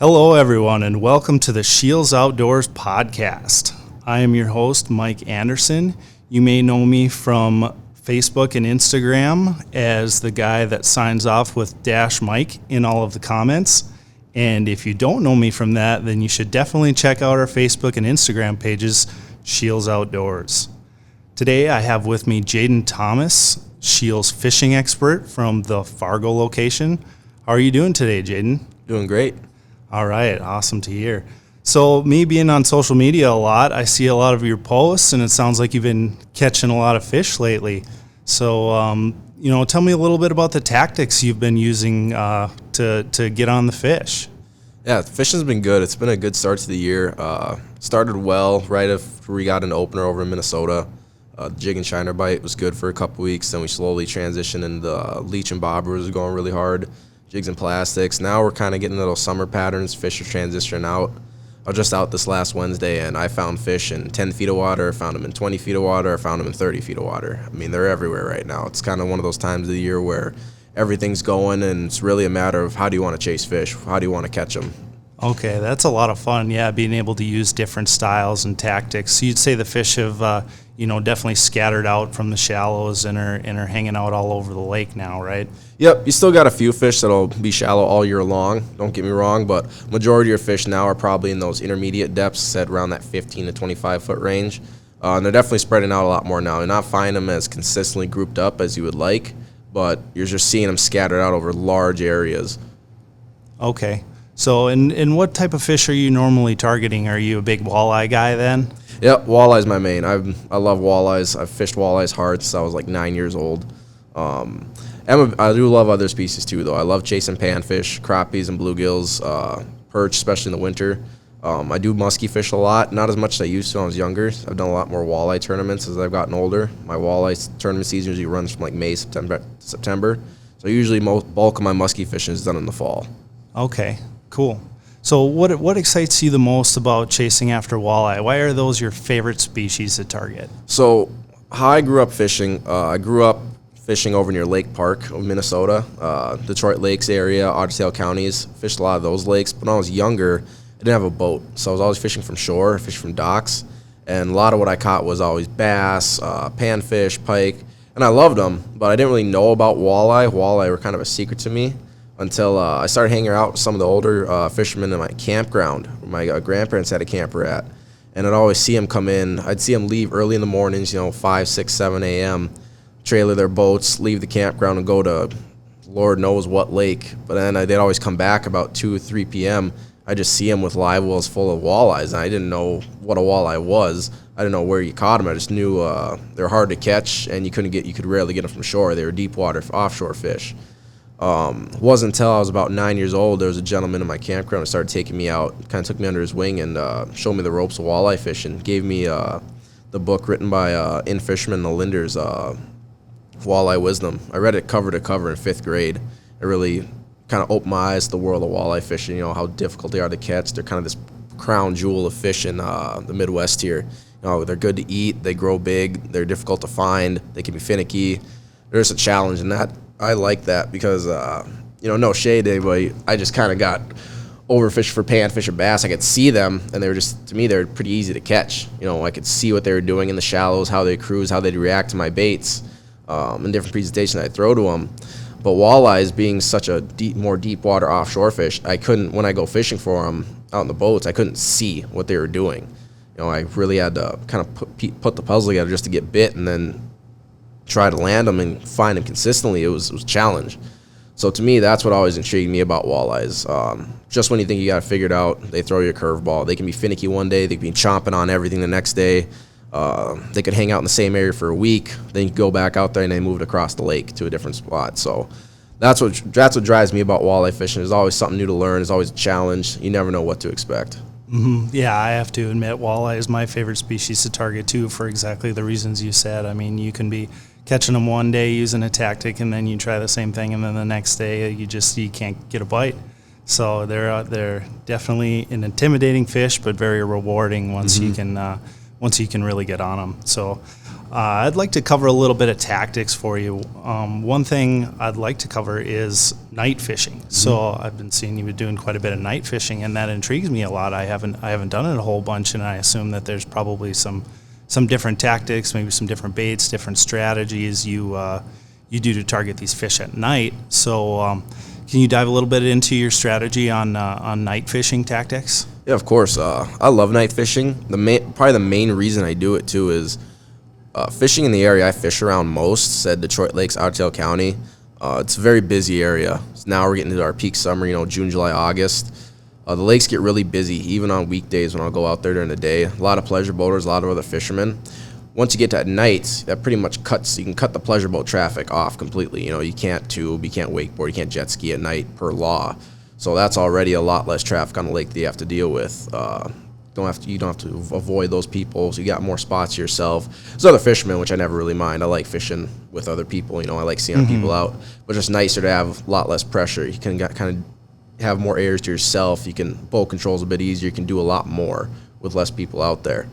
Hello, everyone, and welcome to the SCHEELS Outdoors podcast. I am your host, Mike Anderson. You may know me from Facebook and Instagram as the guy that signs off with -Mike in all of the comments. And if you don't know me from that, then you should definitely check out our Facebook and Instagram pages, SCHEELS Outdoors. Today, I have with me Jadyn Thomas, SCHEELS fishing expert from the Fargo location. How are you doing today, Jadyn? Doing great. All right, awesome to hear. So me being on social media a lot, I see a lot of your posts, and it sounds like you've been catching a lot of fish lately. So, tell me a little bit about the tactics you've been using to get on the fish. Yeah, fishing's been good. It's been a good start to the year. Started well right after we got an opener over in Minnesota. The Jigging Cadence bite was good for a couple weeks. Then we slowly transitioned into the leech and bobbers going really hard. Jigs and plastics. Now we're kind of getting little summer patterns. Fish are transitioning out. I was just out this last Wednesday, and I found fish in 10 feet of water. I found them in 20 feet of water. I found them in 30 feet of water. I mean, they're everywhere right now. It's kind of one of those times of the year where everything's going, and it's really a matter of how do you want to chase fish? How do you want to catch them? Okay, that's a lot of fun. Yeah, being able to use different styles and tactics. So you'd say the fish have, definitely scattered out from the shallows and are hanging out all over the lake now, right? Yep, you still got a few fish that'll be shallow all year long. Don't get me wrong, but majority of your fish now are probably in those intermediate depths at around that 15 to 25 foot range. And they're definitely spreading out a lot more now. You're not finding them as consistently grouped up as you would like, but you're just seeing them scattered out over large areas. Okay. So, and what type of fish are you normally targeting? Are you a big walleye guy then? Yep, walleye's my main. I love walleyes. I've fished walleyes hard since I was like 9 years old. I do love other species too, though. I love chasing panfish, crappies, and bluegills, perch, especially in the winter. I do musky fish a lot, not as much as I used to when I was younger. I've done a lot more walleye tournaments as I've gotten older. My walleye tournament season usually runs from like May, September. So usually bulk of my musky fishing is done in the fall. Okay, cool. So what excites you the most about chasing after walleye? Why are those your favorite species to target? So how I grew up fishing, I grew up fishing over near Lake Park of Minnesota, Detroit Lakes area, Otter counties. Fished a lot of those lakes. But when I was younger, I didn't have a boat. So I was always fishing from shore, fishing from docks. And a lot of what I caught was always bass, panfish, pike. And I loved them, but I didn't really know about walleye. Walleye were kind of a secret to me until I started hanging out with some of the older fishermen in my campground where my grandparents had a camper at. And I'd always see them come in. I'd see them leave early in the mornings, 5, 6, 7 a.m., trailer their boats, leave the campground and go to Lord knows what lake. But then they'd always come back about 2 or 3 p.m. I just see them with live wells full of walleyes, and I didn't know what a walleye was. I didn't know where you caught them. I just knew they're hard to catch, and you could rarely get them from shore. They were deep water, offshore fish. It wasn't until I was about 9 years old, there was a gentleman in my campground who started taking me out, kind of took me under his wing and showed me the ropes of walleye fishing, gave me the book written by in-fisherman and the Linders, Walleye Wisdom. I read it cover to cover in 5th grade. It really kind of opened my eyes to the world of walleye fishing, how difficult they are to catch. They're kind of this crown jewel of fish in the Midwest here. They're good to eat, they grow big, they're difficult to find, they can be finicky. There's a challenge in that. I like that because, no shade to anybody, I just kind of got overfished for panfish or bass. I could see them, and to me, they were pretty easy to catch. I could see what they were doing in the shallows, how they cruise, how they'd react to my baits, and different presentations I'd throw to them. But walleyes being such a more deep water offshore fish, when I go fishing for them out in the boats, I couldn't see what they were doing. I really had to kind of put the puzzle together just to get bit and then try to land them and find them consistently. It was a challenge. So to me, that's what always intrigued me about walleyes. Just when you think you got it figured out, they throw you a curveball. They can be finicky one day. They can be chomping on everything the next day. They could hang out in the same area for a week. Then you go back out there and they moved across the lake to a different spot. So that's what drives me about walleye fishing. There's always something new to learn. There's always a challenge. You never know what to expect. Mm-hmm. Yeah, I have to admit, walleye is my favorite species to target too, for exactly the reasons you said. I mean, you can be catching them one day using a tactic, and then you try the same thing, and then the next day you can't get a bite. So they're definitely an intimidating fish, but very rewarding once you can really get on them. So I'd like to cover a little bit of tactics for you. one thing I'd like to cover is night fishing. So I've been seeing you doing quite a bit of night fishing, and that intrigues me a lot. I haven't done it a whole bunch, and I assume that there's probably some different tactics, maybe some different baits, different strategies you do to target these fish at night. So can you dive a little bit into your strategy on night fishing tactics? Yeah, of course. I love night fishing. Probably the main reason I do it too is fishing in the area I fish around most, said Detroit Lakes, Ottawa County. It's a very busy area. So now we're getting into our peak summer, June, July, August. The lakes get really busy, even on weekdays when I'll go out there during the day. A lot of pleasure boaters, a lot of other fishermen. Once you get to at night, that pretty much you can cut the pleasure boat traffic off completely. You can't tube, you can't wakeboard, you can't jet ski at night per law. So that's already a lot less traffic on the lake that you have to deal with. You don't have to avoid those people, so you got more spots yourself. There's other fishermen, which I never really mind. I like fishing with other people. I like seeing people out, but it's just nicer to have a lot less pressure. You can kind of have more areas to yourself. Boat control's a bit easier. You can do a lot more with less people out there.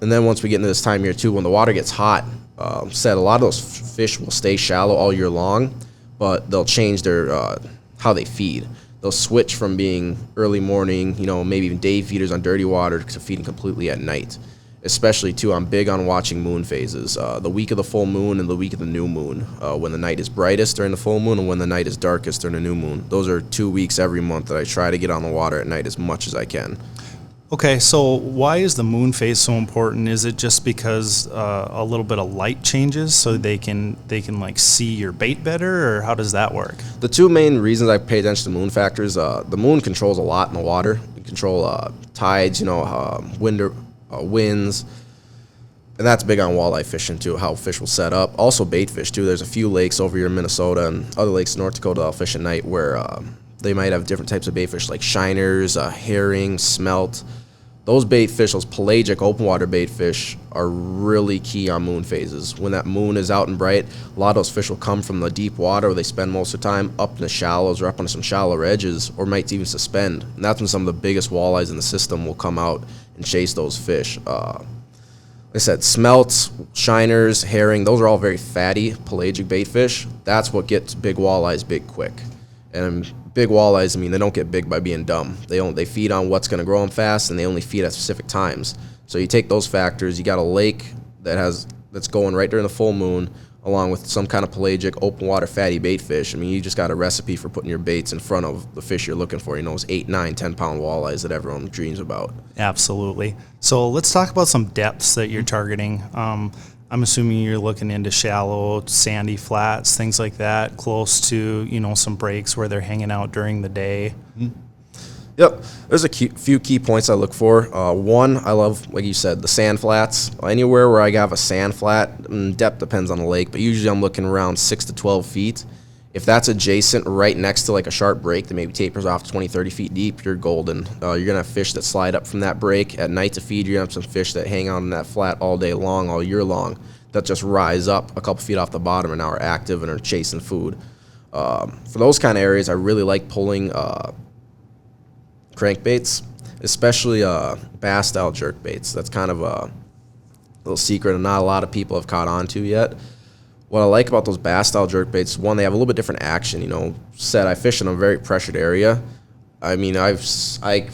And then once we get into this time of year too, when the water gets hot, a lot of those fish will stay shallow all year long, but they'll change their how they feed. They'll switch from being early morning, maybe even day feeders on dirty water to feeding completely at night. Especially too, I'm big on watching moon phases. The week of the full moon and the week of the new moon, when the night is brightest during the full moon and when the night is darkest during the new moon. Those are 2 weeks every month that I try to get on the water at night as much as I can. Okay, so why is the moon phase so important? Is it just because a little bit of light changes so they can like see your bait better, or how does that work? The two main reasons I pay attention to moon factors, the moon controls a lot in the water. It control tides, winds, and that's big on walleye fishing too, how fish will set up. Also bait fish too. There's a few lakes over here in Minnesota and other lakes in North Dakota I'll fish at night where they might have different types of bait fish like shiners, herring, smelt. Those bait fish, those pelagic open water bait fish, are really key on moon phases. When that moon is out and bright, a lot of those fish will come from the deep water where they spend most of the time up in the shallows or up on some shallower edges, or might even suspend. And that's when some of the biggest walleyes in the system will come out and chase those fish. Like I said, smelts, shiners, herring, those are all very fatty pelagic bait fish. That's what gets big walleyes big quick. And big walleyes, they don't get big by being dumb. They feed on what's going to grow them fast, and they only feed at specific times. So you take those factors, you got a lake that's going right during the full moon, along with some kind of pelagic open water fatty bait fish. You just got a recipe for putting your baits in front of the fish you're looking for. Those 8, 9, 10-pound walleyes that everyone dreams about. Absolutely. So let's talk about some depths that you're targeting. I'm assuming you're looking into shallow, sandy flats, things like that, close to, some breaks where they're hanging out during the day. Yep. There's a few key points I look for. One, I love, like you said, the sand flats. Anywhere where I have a sand flat, depth depends on the lake, but usually I'm looking around 6 to 12 feet. If that's adjacent right next to like a sharp break that maybe tapers off 20, 30 feet deep, you're golden. You're going to have fish that slide up from that break at night to feed. You're going to have some fish that hang out in that flat all day long, all year long, that just rise up a couple feet off the bottom and now are active and are chasing food. For those kind of areas, I really like pulling crankbaits, especially bass-style jerkbaits. That's kind of a little secret and not a lot of people have caught on to yet. What I like about those bass-style jerkbaits, one, they have a little bit different action. I fish in a very pressured area. I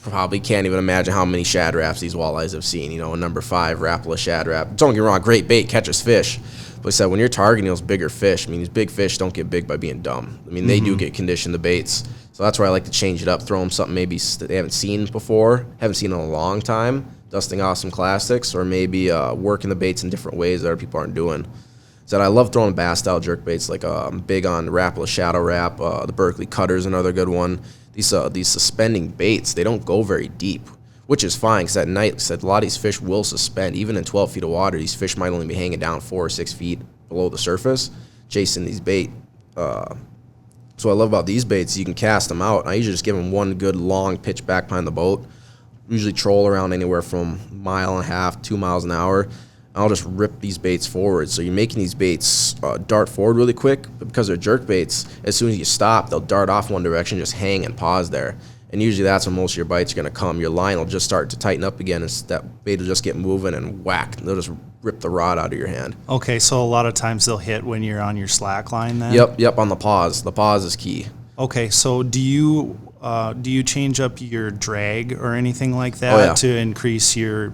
probably can't even imagine how many shad raps these walleyes have seen. A number 5 Rapala shad rap. Don't get me wrong, great bait, catches fish. But I said when you're targeting those bigger fish, these big fish don't get big by being dumb. They do get conditioned to baits. So that's where I like to change it up, throw them something maybe that they haven't seen before, haven't seen in a long time, dusting off some classics, or maybe working the baits in different ways that other people aren't doing. So I love throwing bass-style jerkbaits, like I'm big on Rapala Shadow Rap, the Berkeley Cutter's another good one. These suspending baits, they don't go very deep, which is fine, because at night, a lot of these fish will suspend. Even in 12 feet of water, these fish might only be hanging down 4 or 6 feet below the surface, chasing these bait. So what I love about these baits, you can cast them out. I usually just give them one good long pitch back behind the boat. Usually troll around anywhere from 1.5 miles, 2 miles an hour. I'll just rip these baits forward. So you're making these baits dart forward really quick, but because they're jerk baits, as soon as you stop, they'll dart off one direction, just hang and pause there. And usually that's when most of your bites are going to come. Your line will just start to tighten up again, and that bait will just get moving and whack. They'll just rip the rod out of your hand. Okay, so a lot of times they'll hit when you're on your slack line then? Yep, on the pause. The pause is key. Okay, so do you change up your drag or anything like that to increase your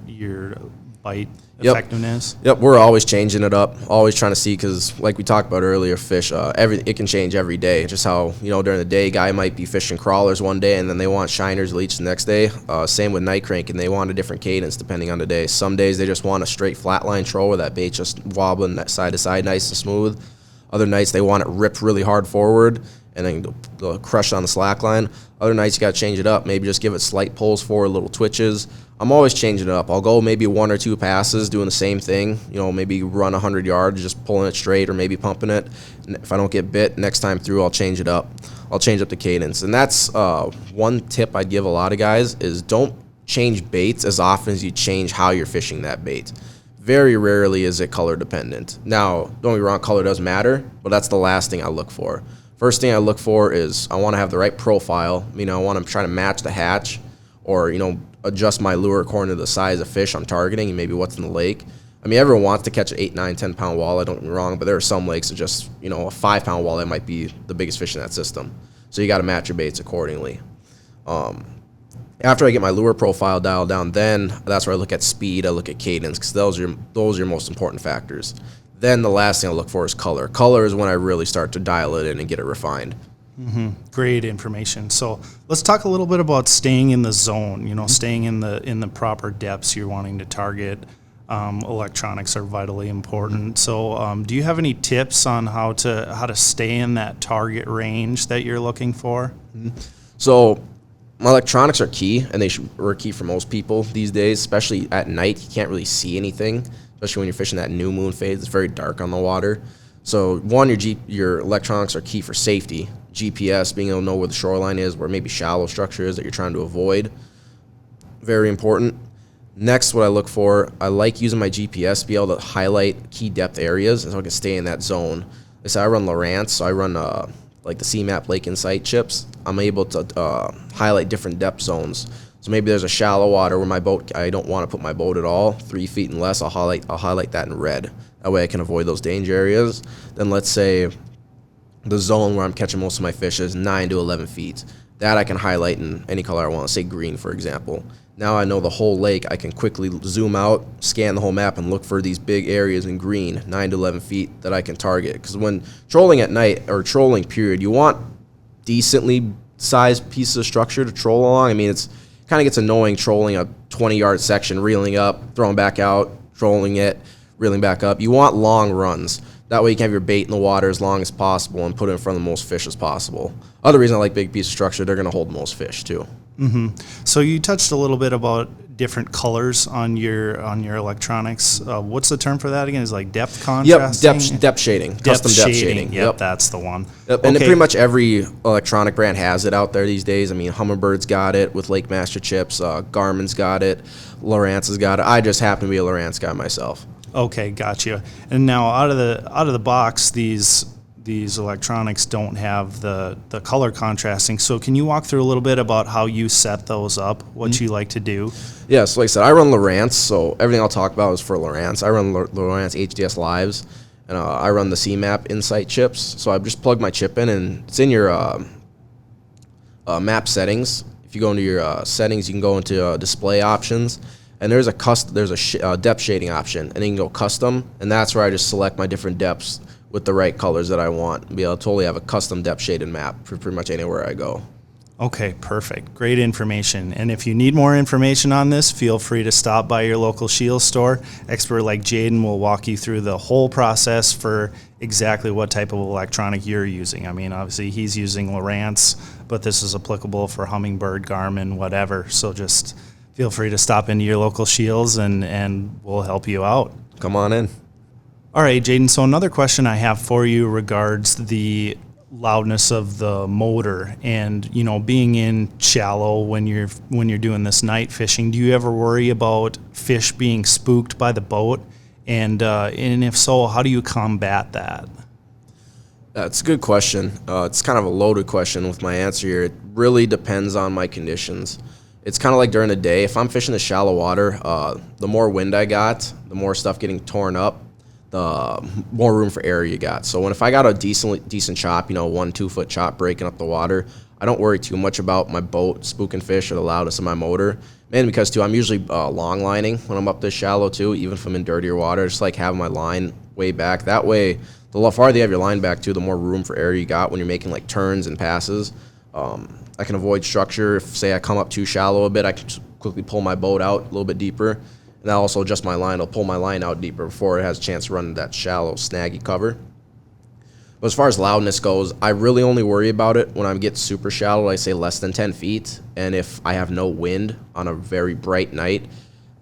bite effectiveness? Yep, we're always changing it up, always trying to see, because like we talked about earlier, fish, it can change every day. Just how, during the day, guy might be fishing crawlers one day and then they want shiners leech the next day. Same with night crank, and they want a different cadence depending on the day. Some days they just want a straight flatline troll where that bait just wobbling side to side nice and smooth. Other nights they want it ripped really hard forward and then they'll crush on the slack line. Other nights you got to change it up. Maybe just give it slight pulls forward, little twitches. I'm always changing it up. I'll go maybe 1 or 2 passes doing the same thing. Maybe run 100 yards, just pulling it straight or maybe pumping it. And if I don't get bit, next time through I'll change it up. I'll change up the cadence. And that's one tip I'd give a lot of guys is don't change baits as often as you change how you're fishing that bait. Very rarely is it color dependent. Now, don't get me wrong, color does matter, but that's the last thing I look for. First thing I look for is I want to have the right profile. I want to try to match the hatch or, adjust my lure according to the size of fish I'm targeting and maybe what's in the lake. Everyone wants to catch an 8, 9, 10 pound walleye, don't get me wrong, but there are some lakes that just, a 5 pound walleye might be the biggest fish in that system. So you got to match your baits accordingly. After I get my lure profile dialed down, then that's where I look at speed, I look at cadence, because those are your most important factors. Then the last thing I look for is color. Color is when I really start to dial it in and get it refined. Mm-hmm. Great information. So let's talk a little bit about staying in the zone, staying in the proper depths you're wanting to target. Electronics are vitally important. So do you have any tips on how to stay in that target range that you're looking for? So my electronics are key, and are key for most people these days, especially at night. You can't really see anything, especially when you're fishing that new moon phase. It's very dark on the water. So one, your electronics are key for safety. GPS, being able to know where the shoreline is, where maybe shallow structure is that you're trying to avoid. Very important. Next, what I look for, I like using my GPS to be able to highlight key depth areas so I can stay in that zone. I run Lowrance, so I run like the CMAP Lake Insight chips. I'm able to highlight different depth zones. So maybe there's a shallow water where my boat, I don't want to put my boat at all, 3 feet and less, I'll highlight that in red. That way I can avoid those danger areas. Then let's say the zone where I'm catching most of my fish is 9 to 11 feet. That I can highlight in any color I want, say green, for example. Now I know the whole lake, I can quickly zoom out, scan the whole map, and look for these big areas in green, 9 to 11 feet, that I can target. Because when trolling at night, or trolling period, you want decently sized pieces of structure to troll along. It's kind of gets annoying trolling a 20-yard section, reeling up, throwing back out, trolling it, reeling back up. You want long runs. That way you can have your bait in the water as long as possible and put it in front of the most fish as possible. Other reason I like big piece of structure, they're going to hold the most fish too. Mm-hmm. So you touched a little bit about different colors on your electronics. What's the term for that again? Is like depth contrasting? Yep, depth shading. Custom depth shading. Yep, that's the one. Yep. And pretty much every electronic brand has it out there these days. Hummingbird's got it with Lake Master chips. Garmin's got it. Lowrance has got it. I just happen to be a Lowrance guy myself. Okay, gotcha. And now out of the box, these electronics don't have the color contrasting. So can you walk through a little bit about how you set those up, what you like to do? Yeah, so like I said, I run Lowrance, so everything I'll talk about is for Lowrance. I run Lowrance HDS Lives, and I run the CMAP Insight chips. So I just plug my chip in, and it's in your map settings. If you go into your settings, you can go into display options. And there's a depth shading option, and then you can go custom, and that's where I just select my different depths with the right colors that I want. Be able to totally have a custom depth shaded map for pretty much anywhere I go. Okay, perfect. Great information. And if you need more information on this, feel free to stop by your local SCHEELS store. Expert like Jadyn will walk you through the whole process for exactly what type of electronic you're using. Obviously he's using Lowrance, but this is applicable for Hummingbird, Garmin, whatever. So just feel free to stop into your local SCHEELS and we'll help you out. Come on in. All right, Jadyn, so another question I have for you regards the loudness of the motor and, being in shallow when you're doing this night fishing. Do you ever worry about fish being spooked by the boat? And if so, how do you combat that? That's a good question. It's kind of a loaded question with my answer here. It really depends on my conditions. It's kind of like during the day. If I'm fishing the shallow water, the more wind I got, the more stuff getting torn up, the more room for error you got. So if I got a decent chop, 1-2 foot chop breaking up the water, I don't worry too much about my boat spooking fish or the loudness of my motor. Mainly because, too, I'm usually long lining when I'm up this shallow, too, even if I'm in dirtier water. Just like having my line way back. That way, the farther you have your line back, too, the more room for error you got when you're making, like, turns and passes. I can avoid structure. If, say, I come up too shallow a bit, I can just quickly pull my boat out a little bit deeper. And I'll also adjust my line. I'll pull my line out deeper before it has a chance to run into that shallow, snaggy cover. But as far as loudness goes, I really only worry about it when I'm getting super shallow, I say less than 10 feet. And if I have no wind on a very bright night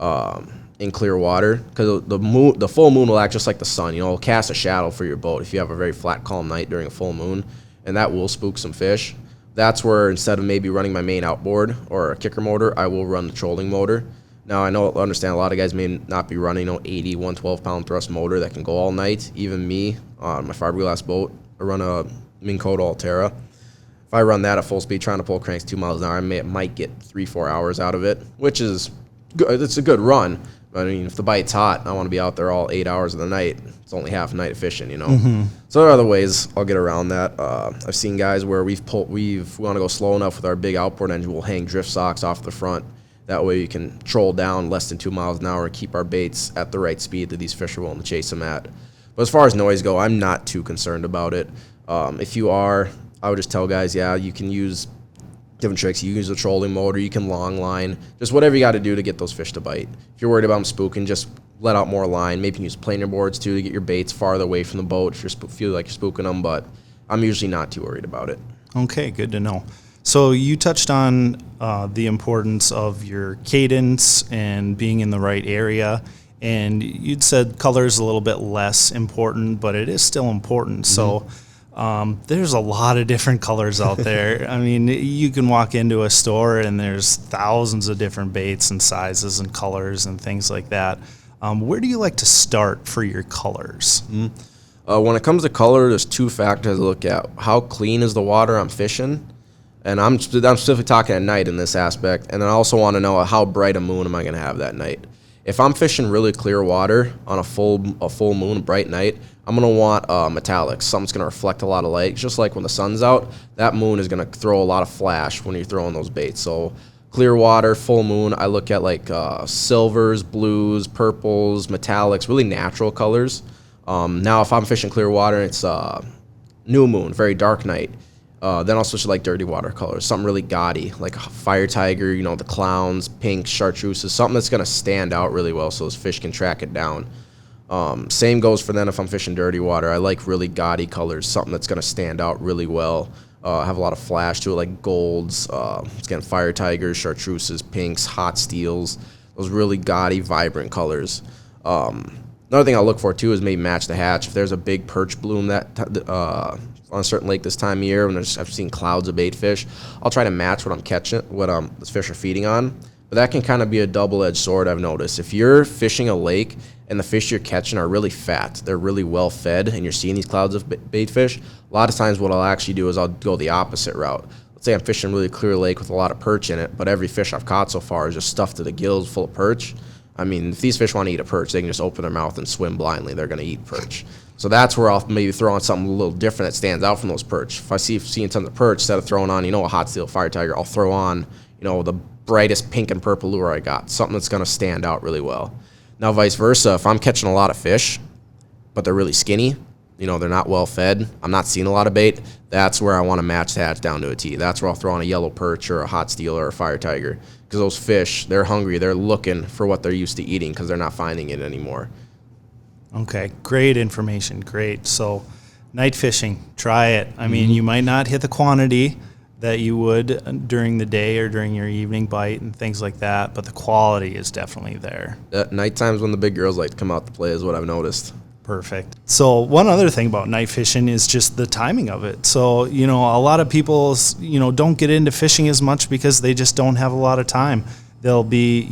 in clear water, because the full moon will act just like the sun. It'll cast a shadow for your boat if you have a very flat, calm night during a full moon, and that will spook some fish. That's where instead of maybe running my main outboard or a kicker motor, I will run the trolling motor. Now, I understand a lot of guys may not be running 80, 112-pound thrust motor that can go all night. Even me, on my fiberglass boat, I run a Minn Kota Altera. If I run that at full speed, trying to pull cranks 2 miles an hour, I might get 3-4 hours out of it, which is good. It's a good run. I mean, if the bite's hot, I want to be out there all 8 hours of the night. It's only half a night of fishing, Mm-hmm. So there are other ways I'll get around that. I've seen guys where we want to go slow enough with our big outboard engine, we'll hang drift socks off the front. That way you can troll down less than 2 miles an hour and keep our baits at the right speed that these fish are willing to chase them at. But as far as noise go, I'm not too concerned about it. If you are, I would just tell guys, you can use different tricks. You can use a trolling motor, you can long line, just whatever you got to do to get those fish to bite. If you're worried about them spooking, just let out more line. Maybe you can use planer boards too to get your baits farther away from the boat if you feel like you're spooking them, but I'm usually not too worried about it. Okay, good to know. So you touched on the importance of your cadence and being in the right area, and you'd said color is a little bit less important, but it is still important. Mm-hmm. So there's a lot of different colors out there. I mean, you can walk into a store and there's thousands of different baits and sizes and colors and things like that. Where do you like to start for your colors? Mm-hmm. When it comes to color, there's 2 factors to look at. How clean is the water I'm fishing? And I'm specifically talking at night in this aspect. And then I also want to know how bright a moon am I going to have that night. If I'm fishing really clear water on a full moon, bright night, I'm going to want metallics. Something's going to reflect a lot of light. Just like when the sun's out, that moon is going to throw a lot of flash when you're throwing those baits. So clear water, full moon, I look at like silvers, blues, purples, metallics, really natural colors. Now, if I'm fishing clear water and it's new moon, very dark night, then I'll switch to like dirty watercolors, something really gaudy, like a fire tiger, the clowns, pink, chartreuses, something that's going to stand out really well so those fish can track it down. Same goes for then if I'm fishing dirty water. I like really gaudy colors, something that's going to stand out really well, have a lot of flash to it, like golds, again, fire tigers, chartreuses, pinks, hot steels, those really gaudy, vibrant colors. Another thing I'll look for, too, is maybe match the hatch. If there's a big perch bloom on a certain lake this time of year, when I've seen clouds of bait fish, I'll try to match what I'm catching, what the fish are feeding on. But that can kind of be a double-edged sword, I've noticed. If you're fishing a lake and the fish you're catching are really fat, they're really well fed, and you're seeing these clouds of bait fish, a lot of times what I'll actually do is I'll go the opposite route. Let's say I'm fishing a really clear lake with a lot of perch in it, but every fish I've caught so far is just stuffed to the gills full of perch. I mean, if these fish want to eat a perch, they can just open their mouth and swim blindly. They're going to eat perch. So that's where I'll maybe throw on something a little different that stands out from those perch. If I seeing tons of perch, instead of throwing on, a hot steel fire tiger, I'll throw on, the brightest pink and purple lure I got, something that's going to stand out really well. Now, vice versa, if I'm catching a lot of fish, but they're really skinny, they're not well fed, I'm not seeing a lot of bait, that's where I want to match the hatch down to a T. That's where I'll throw on a yellow perch or a hot steel or a fire tiger. Because those fish, they're hungry, they're looking for what they're used to eating because they're not finding it anymore. Okay, great information, great. So night fishing, try it. I mean, you might not hit the quantity that you would during the day or during your evening bite and things like that, but the quality is definitely there. Night times when the big girls like to come out to play is what I've noticed. Perfect. So one other thing about night fishing is just the timing of it. So, a lot of people, don't get into fishing as much because they just don't have a lot of time. They'll be,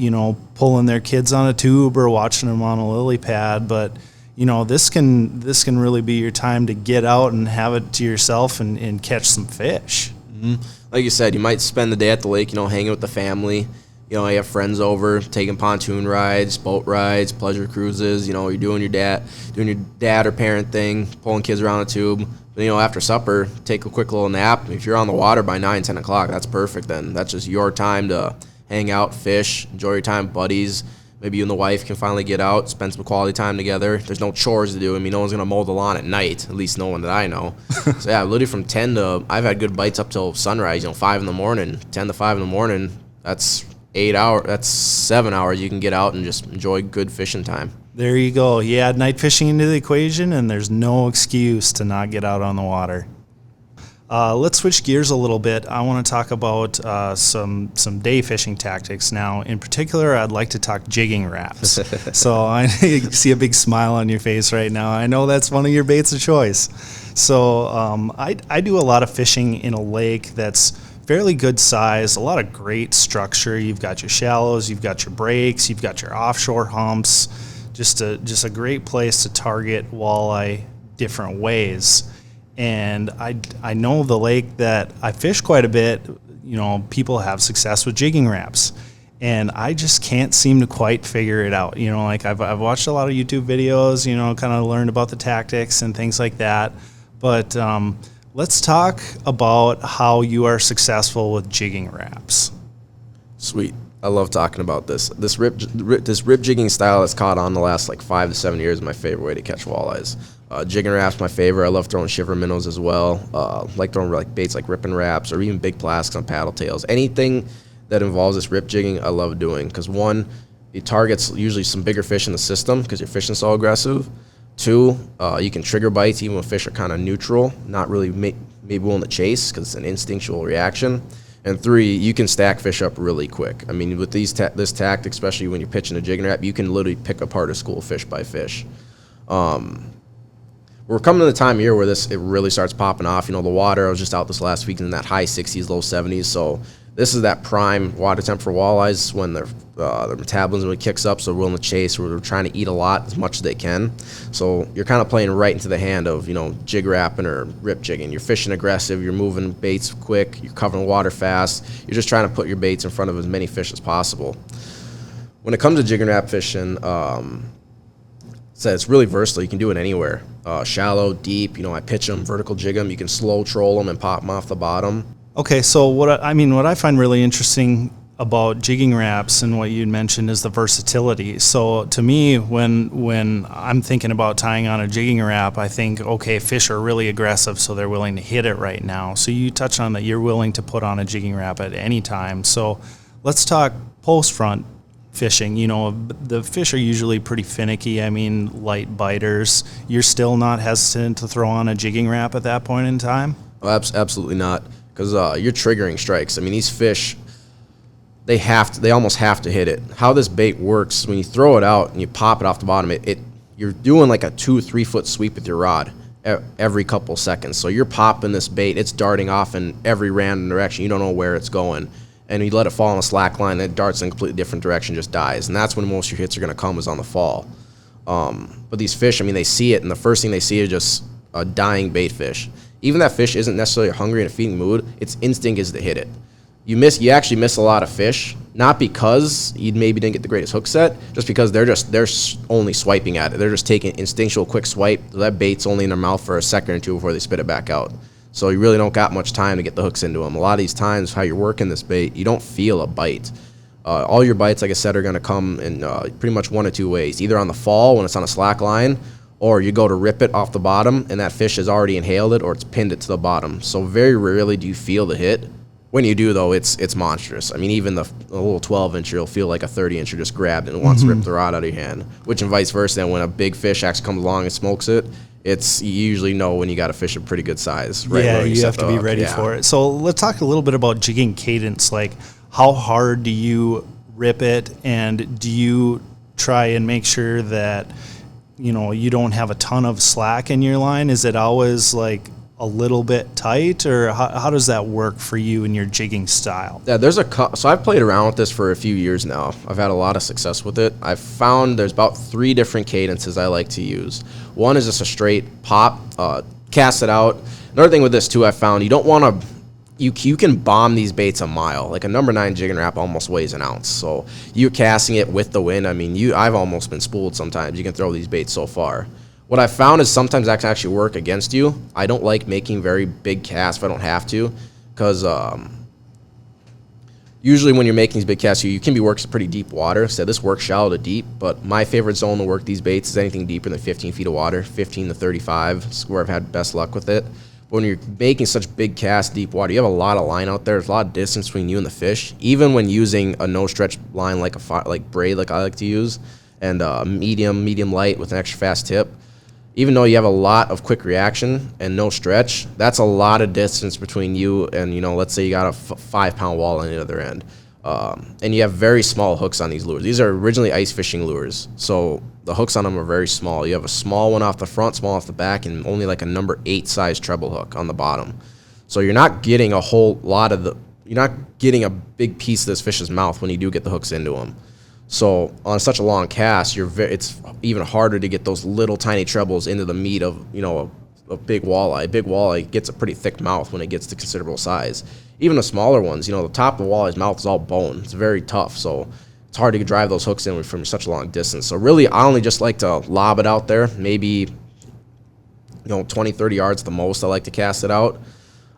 pulling their kids on a tube or watching them on a lily pad. But, this can really be your time to get out and have it to yourself and catch some fish. Mm-hmm. Like you said, you might spend the day at the lake, hanging with the family. You know, you have friends over, taking pontoon rides, boat rides, pleasure cruises. You know, you're doing your dad or parent thing, pulling kids around a tube. Then, you know, after supper, take a quick little nap. If you're on the water by 9, 10 o'clock, that's perfect then. That's just your time to hang out, fish, enjoy your time with buddies. Maybe you and the wife can finally get out, spend some quality time together. There's no chores to do. I mean, no one's going to mow the lawn at night, at least no one that I know. So, yeah, literally from 10 to, I've had good bites up till sunrise, 5 in the morning, 10 to 5 in the morning. That's 8 hours, that's 7 hours you can get out and just enjoy good fishing time. There you go. You add night fishing into the equation, and there's no excuse to not get out on the water. Let's switch gears a little bit. I want to talk about some day fishing tactics. Now, in particular, I'd like to talk jigging wraps. So I see a big smile on your face right now. I know that's one of your baits of choice. So I do a lot of fishing in a lake that's fairly good size, a lot of great structure. You've got your shallows, you've got your breaks, you've got your offshore humps. Just a great place to target walleye different ways. And I know the lake that I fish quite a bit, people have success with jigging wraps. And I just can't seem to quite figure it out. I've watched a lot of YouTube videos, kind of learned about the tactics and things like that. But let's talk about how you are successful with jigging wraps. Sweet. I love talking about this. This rip jigging style that's caught on the last 5 to 7 years is my favorite way to catch walleyes. Jigging wraps my favorite. I love throwing shiver minnows as well. Like throwing baits like ripping wraps or even big plastics on paddle tails. Anything that involves this rip jigging, I love doing because one, it targets usually some bigger fish in the system because you're fishing so aggressive. Two, you can trigger bites even when fish are kind of neutral, not really maybe willing to chase because it's an instinctual reaction. And three, you can stack fish up really quick. I mean, with this tactic, especially when you're pitching a jigging wrap, you can literally pick apart a school fish by fish. We're coming to the time of year where it really starts popping off. The water, I was just out this last week in that high 60s, low 70s. So this is that prime water temp for walleyes when their metabolism really kicks up, so they're willing to chase, or they're trying to eat a lot as much as they can. So you're kind of playing right into the hand of, jig wrapping or rip jigging. You're fishing aggressive, you're moving baits quick, you're covering water fast. You're just trying to put your baits in front of as many fish as possible. When it comes to jigging wrap fishing, so it's really versatile. You can do it anywhere. Shallow, deep, I pitch them, vertical jig them. You can slow troll them and pop them off the bottom. Okay, so what I find really interesting about jigging wraps and what you mentioned is the versatility. So to me, when I'm thinking about tying on a jigging wrap, I think, okay, fish are really aggressive, so they're willing to hit it right now. So you touched on that you're willing to put on a jigging wrap at any time. So let's talk post-front fishing. The fish are usually pretty finicky. Light biters. You're still not hesitant to throw on a jigging wrap at that point in time? Oh, absolutely not. Because you're triggering strikes. These fish, they almost have to hit it. How this bait works, when you throw it out and you pop it off the bottom, you're doing like a 2-3 foot sweep with your rod every couple seconds. So you're popping this bait, it's darting off in every random direction. You don't know where it's going. And you let it fall on a slack line, it darts in a completely different direction, just dies. And that's when most of your hits are going to come, is on the fall. But these fish, they see it, and the first thing they see is just a dying bait fish. Even that fish isn't necessarily hungry in a feeding mood, its instinct is to hit it. You actually miss a lot of fish, not because you maybe didn't get the greatest hook set, just because they're only swiping at it. They're just taking instinctual quick swipe. That bait's only in their mouth for a second or two before they spit it back out. So you really don't got much time to get the hooks into them. A lot of these times, how you're working this bait, you don't feel a bite. All your bites, like I said, are going to come in pretty much one of two ways. Either on the fall when it's on a slack line, or you go to rip it off the bottom and that fish has already inhaled it, or it's pinned it to the bottom. So very rarely do you feel the hit. When you do, though, it's monstrous. Even the little 12-incher will feel like a 30-incher just grabbed and wants to rip the rod out of your hand, which and vice versa. And when a big fish actually comes along and smokes it, you usually know when you got a fish of pretty good size. Right, yeah, you have to be ready for it. So let's talk a little bit about jigging cadence. Like, how hard do you rip it, and do you try and make sure that you don't have a ton of slack in your line? Is it always like a little bit tight, or how does that work for you in your jigging style? Yeah, so I've played around with this for a few years now. I've had a lot of success with it. I've found there's about 3 different cadences I like to use. One is just a straight pop, cast it out. Another thing with this too, I found you don't want to you can bomb these baits a mile. Like a number 9 jigging wrap almost weighs an ounce. So you casting it with the wind, I mean, I've almost been spooled sometimes. You can throw these baits so far. What I found is sometimes that can actually work against you. I don't like making very big casts if I don't have to, because usually when you're making these big casts, you can be working pretty deep water. So this works shallow to deep, but my favorite zone to work these baits is anything deeper than 15 feet of water, 15 to 35 is where I've had best luck with it. When you're making such big casts, deep water, you have a lot of line out there. There's a lot of distance between you and the fish. Even when using a no-stretch line like braid, like I like to use, and medium light with an extra fast tip, even though you have a lot of quick reaction and no stretch, that's a lot of distance between you and, let's say you got a 5-pound wall on the other end. And you have very small hooks on these lures. These are originally ice fishing lures, so the hooks on them are very small. You have a small one off the front, small off the back, and only like a number 8 size treble hook on the bottom. So you're not getting a whole lot of you're not getting a big piece of this fish's mouth when you do get the hooks into them. So on such a long cast, it's even harder to get those little tiny trebles into the meat of a big walleye. A big walleye gets a pretty thick mouth when it gets to considerable size. Even the smaller ones, the top of the walleye's mouth is all bone. It's very tough, so it's hard to drive those hooks in from such a long distance. So really, I only just like to lob it out there, maybe 20, 30 yards the most. I like to cast it out.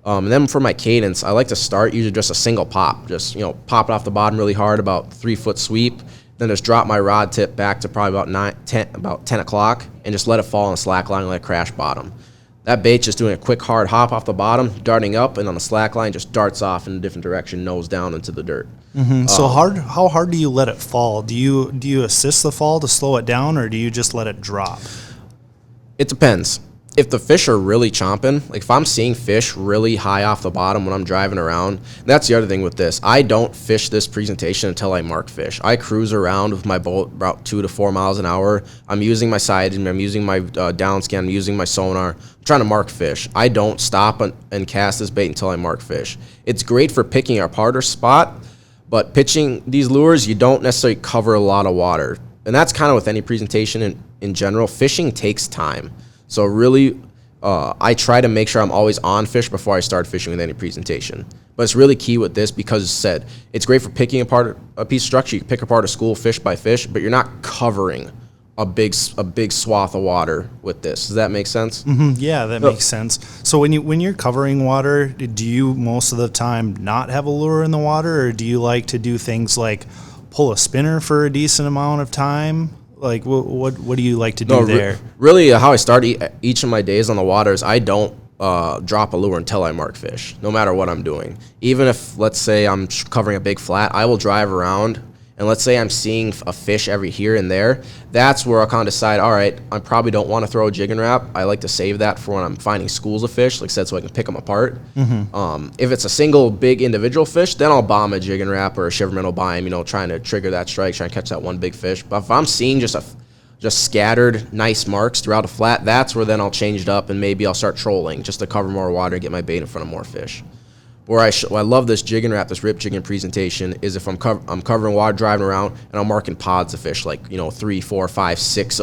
And then for my cadence, I like to start usually just a single pop. Just, pop it off the bottom really hard, about 3-foot sweep. Then just drop my rod tip back to probably about 10 o'clock and just let it fall on a slack line and let it crash bottom. That bait's just doing a quick hard hop off the bottom, darting up, and on the slack line just darts off in a different direction, nose down into the dirt. Mm-hmm. So how hard do you let it fall? Do you assist the fall to slow it down, or do you just let it drop? It depends. If the fish are really chomping, like if I'm seeing fish really high off the bottom when I'm driving around, that's the other thing with this. I don't fish this presentation until I mark fish. I cruise around with my boat about 2 to 4 miles an hour. I'm using my sighting, I'm using my down scan, I'm using my sonar. I'm trying to mark fish. I don't stop and cast this bait until I mark fish. It's great for picking a harder spot, but pitching these lures, you don't necessarily cover a lot of water. And that's kind of with any presentation in general. Fishing takes time. So really, I try to make sure I'm always on fish before I start fishing with any presentation. But it's really key with this because it's great for picking apart a piece of structure. You can pick apart a school fish by fish, but you're not covering a big swath of water with this. Does that make sense? Mm-hmm. Yeah, that makes sense. So when you're covering water, do you most of the time not have a lure in the water, or do you like to do things like pull a spinner for a decent amount of time? Like, what do you like to do there? Really, how I start each of my days on the water is I don't drop a lure until I mark fish, no matter what I'm doing. Even if, let's say, I'm covering a big flat, I will drive around, and let's say I'm seeing a fish every here and there. That's where I'll kind of decide, all right, I probably don't want to throw a jigging wrap. I like to save that for when I'm finding schools of fish, like I said, so I can pick them apart. Mm-hmm. If it's a single big individual fish, then I'll bomb a jigging wrap or a shiver minnow bime, trying to trigger that strike, trying to catch that one big fish. But if I'm seeing just scattered nice marks throughout a flat, that's where then I'll change it up and maybe I'll start trolling just to cover more water and get my bait in front of more fish. Where I love this jigging wrap, this rip jigging presentation, is if I'm covering water, driving around, and I'm marking pods of fish, like 3, 4, 5, 6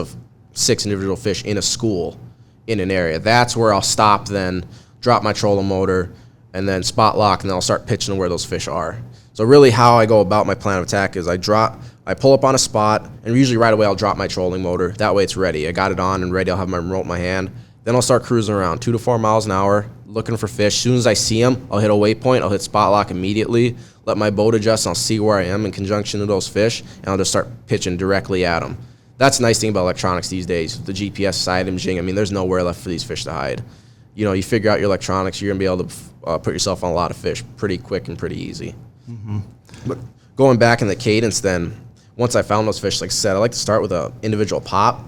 individual fish in a school in an area. That's where I'll stop, then drop my trolling motor, and then spot lock, and then I'll start pitching to where those fish are. So really, how I go about my plan of attack is I pull up on a spot, and usually right away I'll drop my trolling motor. That way it's ready. I got it on and ready. I'll have my remote in my hand. Then I'll start cruising around 2 to 4 miles an hour, looking for fish. As soon as I see them, I'll hit a waypoint. I'll hit spot lock immediately, let my boat adjust, and I'll see where I am in conjunction with those fish, and I'll just start pitching directly at them. That's the nice thing about electronics these days. The GPS side imaging, there's nowhere left for these fish to hide. You figure out your electronics, you're going to be able to put yourself on a lot of fish pretty quick and pretty easy. Mm-hmm. But going back in the cadence then, once I found those fish, like I said, I like to start with an individual pop.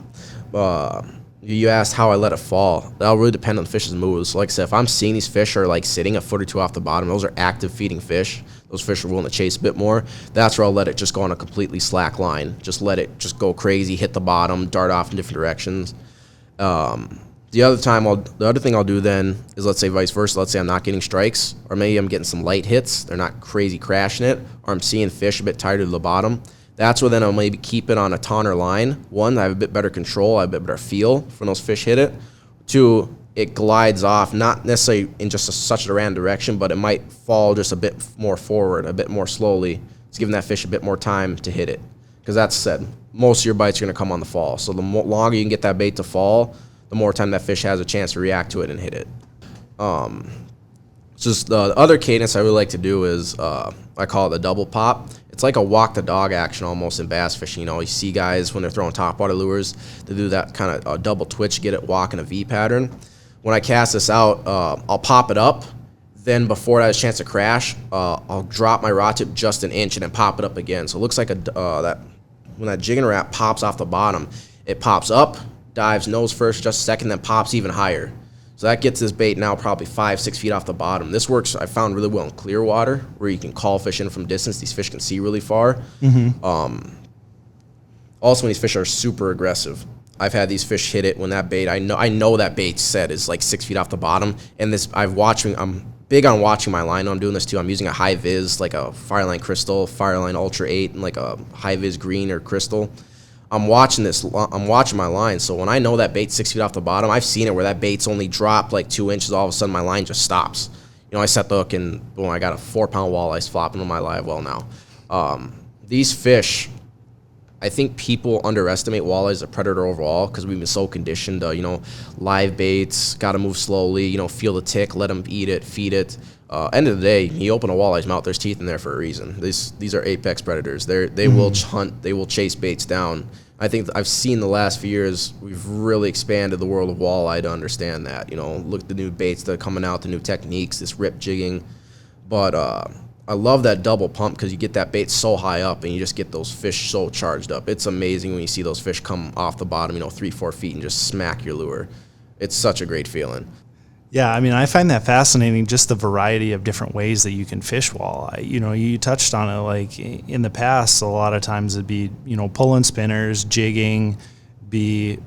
You asked how I let it fall. That'll really depend on the fish's moves. So like I said, if I'm seeing these fish are like sitting a foot or two off the bottom, those are active feeding fish. Those fish are willing to chase a bit more. That's where I'll let it just go on a completely slack line. Just let it just go crazy, hit the bottom, dart off in different directions. The other thing I'll do then is, let's say vice versa. Let's say I'm not getting strikes, or maybe I'm getting some light hits. They're not crazy crashing it, or I'm seeing fish a bit tighter to the bottom. That's where then I'll maybe keep it on a taut line. One, I have a bit better control, I have a bit better feel when those fish hit it. Two, it glides off, not necessarily in just such a random direction, but it might fall just a bit more forward, a bit more slowly. It's giving that fish a bit more time to hit it. Because that's said, most of your bites are going to come on the fall. So the longer you can get that bait to fall, the more time that fish has a chance to react to it and hit it. Just the other cadence I really like to do is, I call it the double pop. It's like a walk the dog action almost in bass fishing. You know, you see guys when they're throwing topwater lures, they do that kind of double twitch, get it walk in a V pattern. When I cast this out, I'll pop it up. Then before it has a chance to crash, I'll drop my rod tip just an inch and then pop it up again. So it looks like when that jigging wrap pops off the bottom, it pops up, dives nose first, just a second, then pops even higher. So that gets this bait now probably 5-6 feet off the bottom. This works, I found, really well in clear water where you can call fish in from distance. These fish can see really far. Also, when these fish are super aggressive, I've had these fish hit it when that bait, I know that bait set is like 6 feet off the bottom. And I'm big on watching my line when I'm doing this too. I'm using a high vis, like a Fireline Crystal, Fireline Ultra 8, and like a high vis green or crystal. I'm watching my line, so when I know that bait's 6 feet off the bottom, I've seen it where that bait's only dropped like 2 inches, all of a sudden my line just stops. You know, I set the hook and boom, I got a 4-pound walleye flopping on my live well now. These fish, I think people underestimate walleye as a predator overall because we've been so conditioned to, you know, live baits, got to move slowly, you know, feel the tick, let them eat it, feed it. End of the day, you open a walleye's mouth, there's teeth in there for a reason. These are apex predators. They will hunt, they will chase baits down. I think I've seen the last few years, we've really expanded the world of walleye to understand that. You know, look at the new baits that are coming out, the new techniques, this rip jigging. But I love that double pump because you get that bait so high up and you just get those fish so charged up. It's amazing when you see those fish come off the bottom, you know, 3-4 feet and just smack your lure. It's such a great feeling. Yeah, I mean, I find that fascinating, just the variety of different ways that you can fish walleye. You know, you touched on it, like in the past, a lot of times it'd be, you know, pulling spinners, jigging, be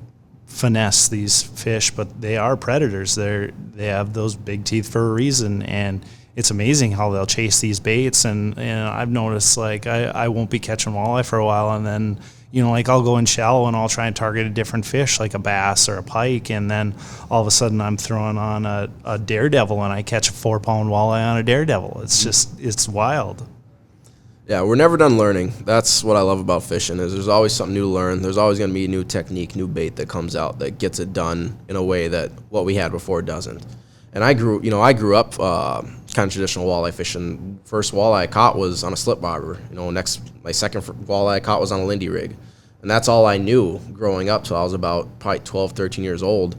finesse these fish, but they are predators. They have those big teeth for a reason, and it's amazing how they'll chase these baits. And I've noticed, like, I won't be catching walleye for a while, and then, you know, like I'll go in shallow and I'll try and target a different fish, like a bass or a pike, and then all of a sudden I'm throwing on a daredevil and I catch a 4-pound walleye on a daredevil. It's just, it's wild. Yeah, we're never done learning. That's what I love about fishing, is there's always something new to learn. There's always going to be a new technique, new bait that comes out that gets it done in a way that what we had before doesn't. And I grew up kind of traditional walleye fishing. First walleye I caught was on a slip bobber. You know, my second walleye I caught was on a Lindy rig. And that's all I knew growing up till I was about probably 12, 13 years old.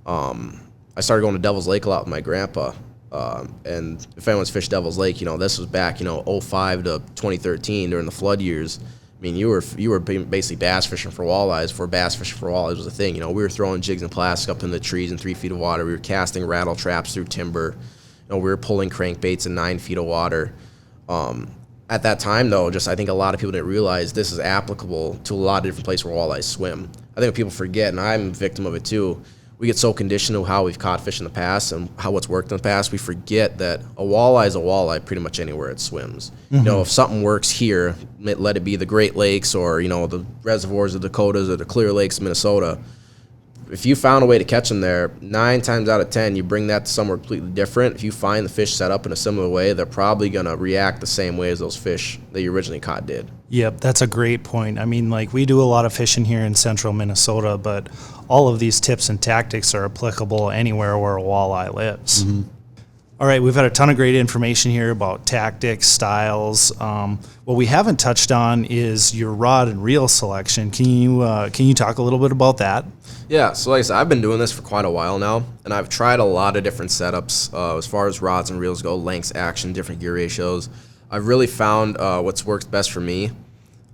I started going to Devil's Lake a lot with my grandpa. And if anyone's fished Devil's Lake, you know, this was back, you know, 05 to 2013 during the flood years. I mean, you were basically bass fishing for walleyes before bass fishing for walleyes was a thing. You know, we were throwing jigs and plastic up in the trees in 3 feet of water. We were casting rattle traps through timber. You know, we were pulling crankbaits in 9 feet of water. At that time, though, I think a lot of people didn't realize this is applicable to a lot of different places where walleyes swim. I think people forget, and I'm a victim of it too. We get so conditioned to how we've caught fish in the past and how what's worked in the past, we forget that a walleye is a walleye pretty much anywhere it swims. Mm-hmm. You know, if something works here, let it be the Great Lakes or, you know, the reservoirs of the Dakotas or the Clear Lakes of Minnesota. If you found a way to catch them there, 9 times out of 10, you bring that to somewhere completely different. If you find the fish set up in a similar way, they're probably going to react the same way as those fish that you originally caught did. Yep, that's a great point. I mean, like, we do a lot of fishing here in central Minnesota, but all of these tips and tactics are applicable anywhere where a walleye lives. Mm-hmm. All right, we've had a ton of great information here about tactics, styles. What we haven't touched on is your rod and reel selection. Can you talk a little bit about that? Yeah, so like I said, I've been doing this for quite a while now, and I've tried a lot of different setups as far as rods and reels go, lengths, action, different gear ratios. I've really found what's worked best for me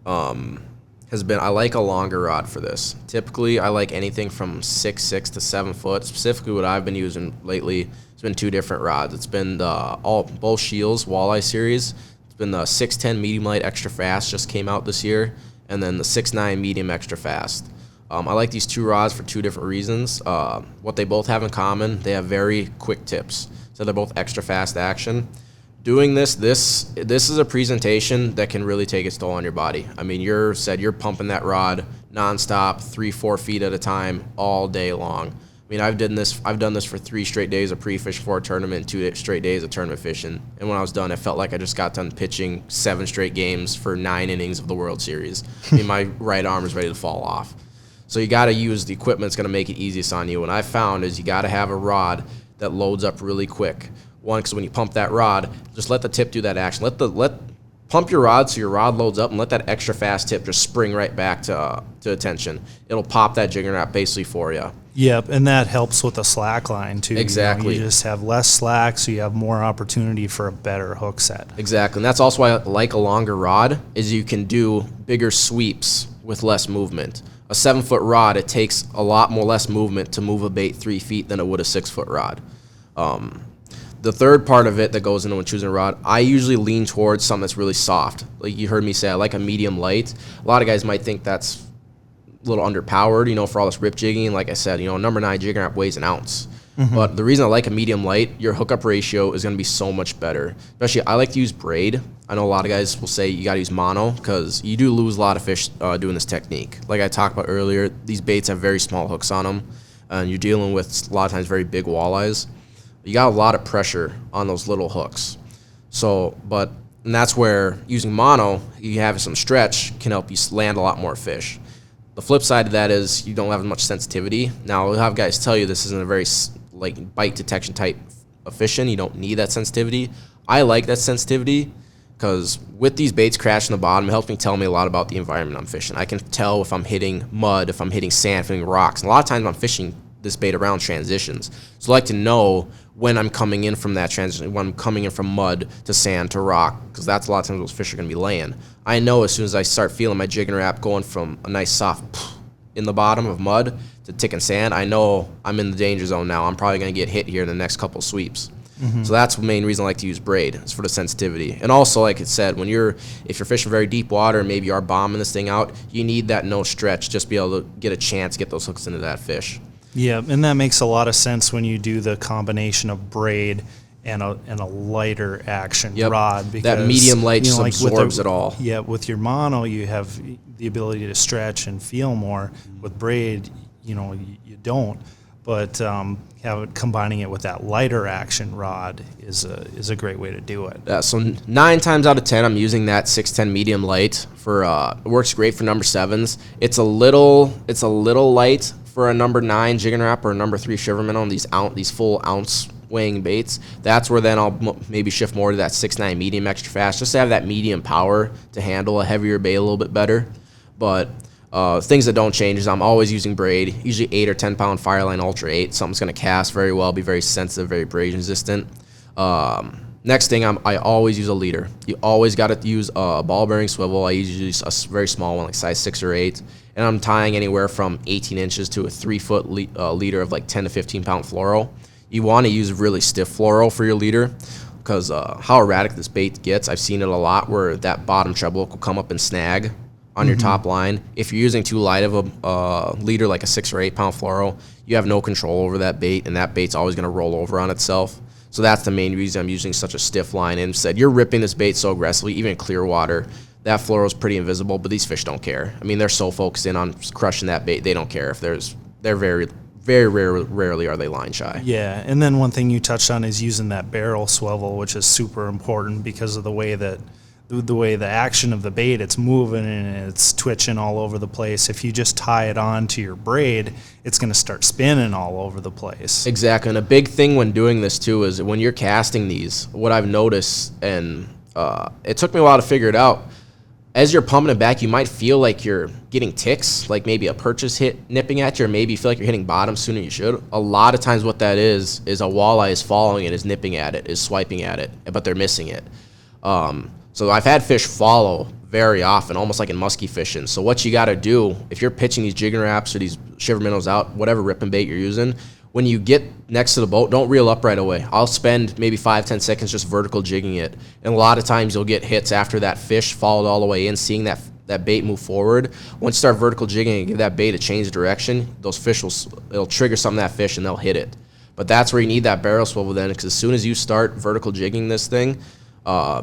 has been, I like a longer rod for this. Typically, I like anything from 6'6" to 7 foot. Specifically, what I've been using lately, it's been 2 different rods. It's been both SCHEELS walleye series. It's been the 6'10" medium light extra fast, just came out this year, and then the 6'9" medium extra fast. I like these 2 rods for 2 different reasons. What they both have in common, they have very quick tips. So they're both extra fast action. Doing this is a presentation that can really take its toll on your body. I mean, you're pumping that rod nonstop, 3-4 feet at a time, all day long. I mean, I've done this for 3 straight days of pre-fish for a tournament, 2 straight days of tournament fishing. And when I was done, I felt like I just got done pitching 7 straight games for 9 innings of the World Series. I mean, my right arm is ready to fall off. So you got to use the equipment that's going to make it easiest on you. What I found is you got to have a rod that loads up really quick. One, because when you pump that rod, just let the tip do that action. Pump your rod so your rod loads up, and let that extra fast tip just spring right back to attention. It'll pop that jigging wrap basically for you. Yep, and that helps with the slack line too. Exactly. You just have less slack, so you have more opportunity for a better hook set. Exactly, and that's also why I like a longer rod, is you can do bigger sweeps with less movement. A 7-foot rod, it takes a lot more less movement to move a bait 3 feet than it would a 6-foot rod. The third part of it that goes into when choosing a rod, I usually lean towards something that's really soft. Like you heard me say, I like a medium light. A lot of guys might think that's a little underpowered, for all this rip jigging. Like I said, number 9 jigging wrap weighs an ounce. Mm-hmm. But the reason I like a medium light, your hookup ratio is going to be so much better. Especially, I like to use braid. I know a lot of guys will say you got to use mono because you do lose a lot of fish doing this technique. Like I talked about earlier, these baits have very small hooks on them, and you're dealing with a lot of times very big walleyes. You got a lot of pressure on those little hooks. And that's where using mono, you have some stretch, can help you land a lot more fish. The flip side of that is you don't have as much sensitivity. Now, we'll have guys tell you this isn't a very bite detection type of fishing. You don't need that sensitivity. I like that sensitivity because with these baits crashing the bottom, it helps me tell me a lot about the environment I'm fishing. I can tell if I'm hitting mud, if I'm hitting sand, if I'm hitting rocks. And a lot of times I'm fishing this bait around transitions. So I like to know when I'm coming in from that transition, when I'm coming in from mud to sand to rock, because that's a lot of times those fish are going to be laying. I know as soon as I start feeling my jigging wrap going from a nice soft in the bottom of mud to ticking sand, I know I'm in the danger zone now. I'm probably going to get hit here in the next couple sweeps. Mm-hmm. So that's the main reason I like to use braid. It's for the sensitivity. And also, like it said, if you're fishing very deep water and maybe you are bombing this thing out, you need that no stretch just to be able to get a chance to get those hooks into that fish. Yeah, and that makes a lot of sense when you do the combination of braid and a lighter action rod. Because that medium light just absorbs it all. Yeah, with your mono, you have the ability to stretch and feel more. With braid, you don't. But combining it with that lighter action rod is a great way to do it. Yeah, so 9 times out of 10, I'm using that 610 medium light for. It works great for number 7s. It's a little light for a number 9 jigging wrap or a number 3 shiver minnow on these full ounce weighing baits. That's where then I'll maybe shift more to that 6.9 medium extra fast, just to have that medium power to handle a heavier bait a little bit better. But things that don't change is I'm always using braid, usually 8 or 10 pound Fireline Ultra 8. Something's going to cast very well, be very sensitive, very abrasion resistant. Next thing, I always use a leader. You always got to use a ball bearing swivel. I usually use a very small one, like size 6 or 8. And I'm tying anywhere from 18 inches to a 3-foot leader of like 10 to 15 pound fluoro. You want to use really stiff fluoro for your leader because how erratic this bait gets. I've seen it a lot where that bottom treble will come up and snag on your top line. If you're using too light of a leader, like a 6 or 8 pound fluoro, you have no control over that bait, and that bait's always going to roll over on itself. So that's the main reason I'm using such a stiff line. And instead, you're ripping this bait so aggressively, even in clear water, that fluoro is pretty invisible, but these fish don't care. I mean, they're so focused in on crushing that bait, they don't care if they're very, very rarely are they line shy. Yeah, and then one thing you touched on is using that barrel swivel, which is super important because of the way the action of the bait, it's moving and it's twitching all over the place. If you just tie it on to your braid, it's going to start spinning all over the place. Exactly, and a big thing when doing this too is when you're casting these, what I've noticed, and it took me a while to figure it out, as you're pumping it back, you might feel like you're getting ticks, like maybe a purchase hit nipping at you, or maybe you feel like you're hitting bottom sooner than you should. A lot of times what that is a walleye is following it, is nipping at it, is swiping at it, but they're missing it. So I've had fish follow very often, almost like in musky fishing. So what you got to do, if you're pitching these jigging wraps or these shiver minnows out, whatever ripping bait you're using, when you get next to the boat, don't reel up right away. I'll spend maybe 5-10 seconds just vertical jigging it. And a lot of times you'll get hits after that fish followed all the way in, seeing that bait move forward. Once you start vertical jigging and give that bait a change of direction, those fish it'll trigger some of that fish and they'll hit it. But that's where you need that barrel swivel then, because as soon as you start vertical jigging this thing,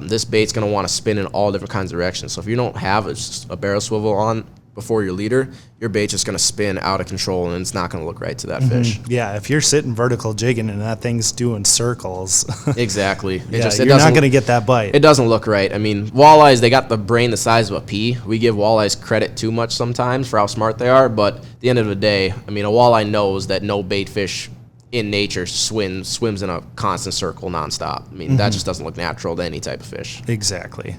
this bait's going to want to spin in all different kinds of directions. So if you don't have a barrel swivel on, before your leader, your bait's just going to spin out of control, and it's not going to look right to that fish. Yeah, if you're sitting vertical jigging and that thing's doing circles, Exactly. you're not going to get that bite. It doesn't look right. I mean, walleyes, they got the brain the size of a pea. We give walleyes credit too much sometimes for how smart they are, but at the end of the day, I mean, a walleye knows that no bait fish in nature swims in a constant circle nonstop. I mean, that just doesn't look natural to any type of fish. Exactly.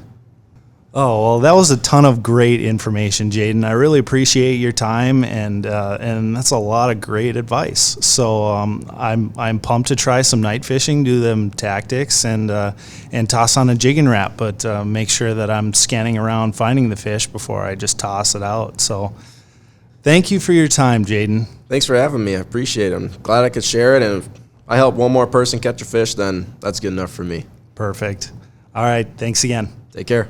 Oh, well, that was a ton of great information, Jadyn. I really appreciate your time, and that's a lot of great advice. So I'm pumped to try some night fishing, do them tactics, and toss on a jigging wrap, but make sure that I'm scanning around finding the fish before I just toss it out. So thank you for your time, Jadyn. Thanks for having me. I appreciate it. I'm glad I could share it, and if I help one more person catch a fish, then that's good enough for me. Perfect. All right, thanks again. Take care.